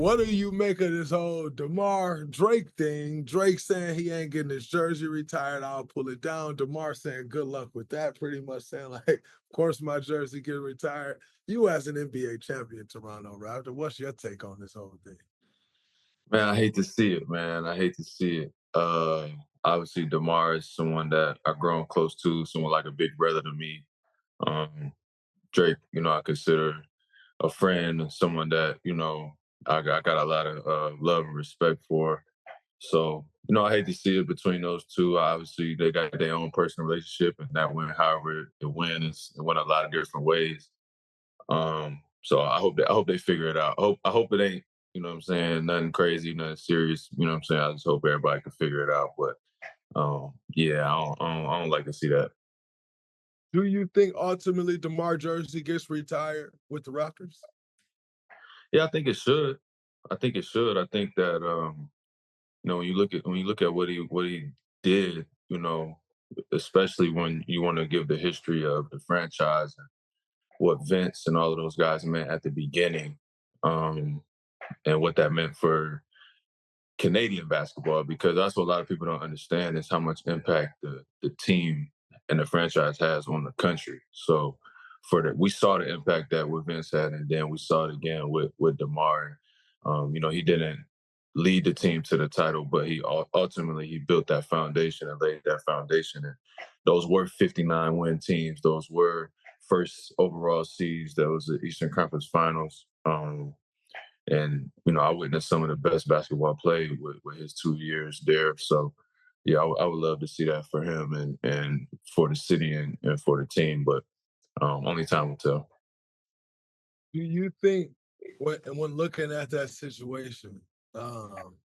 What do you make of this whole DeMar Drake thing? Drake saying he ain't getting his jersey retired. I'll pull it down. DeMar saying good luck with that. Pretty much saying like, of course my jersey get retired. You as an NBA champion, Toronto Raptor, what's your take on this whole thing? Man, I hate to see it, man. I hate to see it. Obviously, DeMar is someone that I've grown close to, someone like a big brother to me. Um, Drake, I consider a friend and someone that, I got a lot of love and respect for. So, I hate to see it between those two. Obviously, they got their own personal relationship, and that went however it went. It went a lot of different ways. So I hope they figure it out. I hope it ain't, what I'm saying, nothing crazy, nothing serious. What I'm saying. I just hope everybody can figure it out. But yeah, I don't like to see that. Do you think ultimately DeMar jersey gets retired with the Raptors? Yeah, I think it should. I think it should. I think that when you look at what he did, especially when you want to give the history of the franchise and what Vince and all of those guys meant at the beginning, um, and what that meant for Canadian basketball, because that's what a lot of people don't understand is how much impact the team and the franchise has on the country. So we saw the impact that with Vince had, and then we saw it again with DeMar. He didn't lead the team to the title, but ultimately he built that foundation and laid that foundation. And those were 59 win teams. Those were first overall seeds. That was the Eastern Conference Finals. And I witnessed some of the best basketball played with his 2 years there. So yeah, I would love to see that for him and for the city and for the team. But only time will tell. Do you think when looking at that situation, um,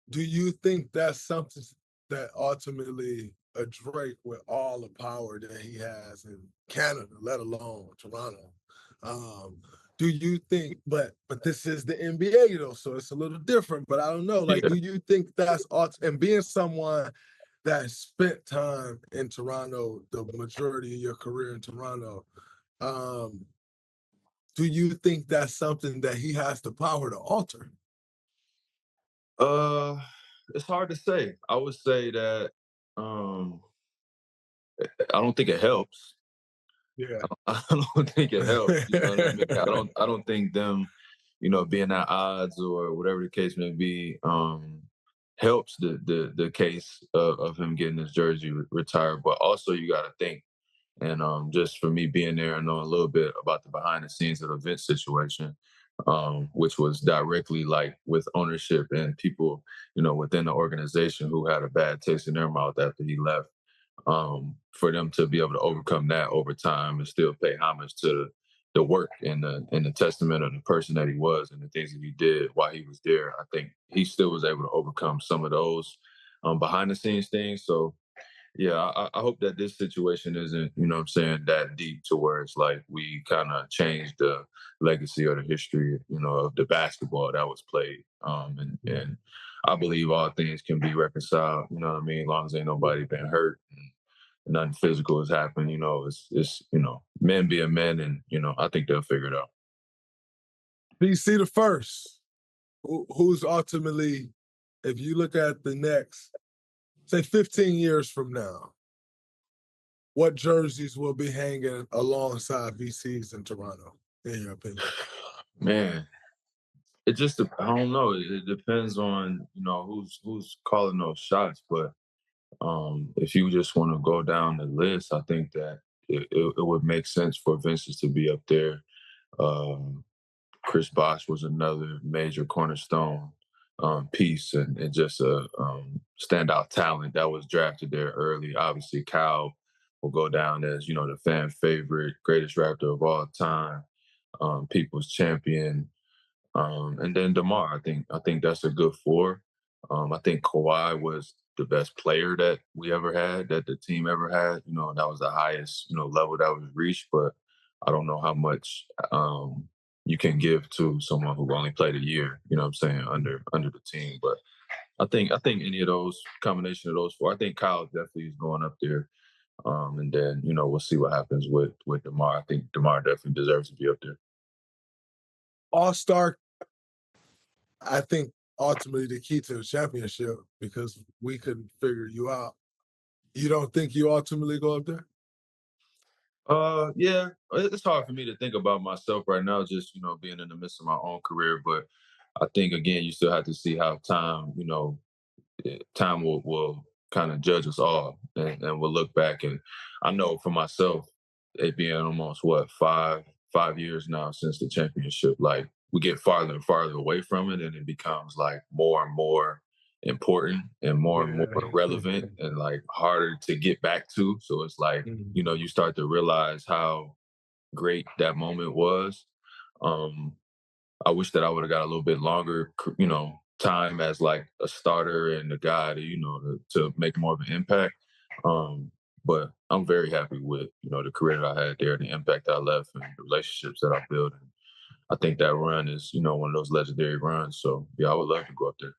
do you think that's something that ultimately a Drake with all the power that he has in Canada, let alone Toronto, do you think? But this is the NBA though, so it's a little different. But I don't know. Like, Yeah. do you think that's and being someone that spent time in Toronto, the majority of your career in Toronto, um, do you think that's something that he has the power to alter? Uh, it's hard to say. I would say that um, I don't think it helps. Yeah. I don't think it helps. You know what I mean? I don't think them, being at odds or whatever the case may be, helps the case of him getting his jersey retired. But also you got to think, and just for me being there and knowing a little bit about the behind the scenes of the Vince situation, which was directly like with ownership and people, within the organization who had a bad taste in their mouth after he left, for them to be able to overcome that over time and still pay homage to the work and the testament of the person that he was and the things that he did while he was there. I think he still was able to overcome some of those behind the scenes things. So yeah, I hope that this situation isn't, what I'm saying, that deep to where it's like we kind of changed the legacy or the history, of the basketball that was played. And I believe all things can be reconciled, you know what I mean, as long as ain't nobody been hurt and nothing physical has happened, it's men being men, and I think they'll figure it out. BC the first, who's ultimately, if you look at the next, say 15 years from now, what jerseys will be hanging alongside VCs in Toronto, in your opinion? Man, I don't know. It depends on, who's calling those shots, but if you just want to go down the list, I think that it would make sense for Vincent to be up there. Um, Chris Bosh was another major cornerstone piece and just a standout talent that was drafted there early. Obviously, Kyle will go down as the fan favorite, greatest Raptor of all time, people's champion, and then DeMar. I think that's a good four. I think Kawhi was the best player that we ever had, that the team ever had. That was the highest level that was reached. But I don't know how much you can give to someone who only played a year. You know what I'm saying, under the team. But I think any of those combination of those four. I think Kyle definitely is going up there. And then we'll see what happens with DeMar. I think DeMar definitely deserves to be up there. All-star, I think ultimately the key to the championship, because we couldn't figure you out. You don't think you ultimately go up there? Yeah, it's hard for me to think about myself right now, just being in the midst of my own career. But I think again, you still have to see how time, time will kind of judge us all, and we'll look back. And I know for myself, it being almost what 5 years now since the championship, like we get farther and farther away from it, and it becomes like more and more important and more Yeah. relevant and like harder to get back to. So it's like, Mhm. you start to realize how great that moment was. Um, I wish that I would have got a little bit longer, time as like a starter and a guy to, to make more of an impact. Um, but I'm very happy with, the career that I had there, the impact that I left, and the relationships that I built. And I think that run is, one of those legendary runs. So yeah, I would love to go up there.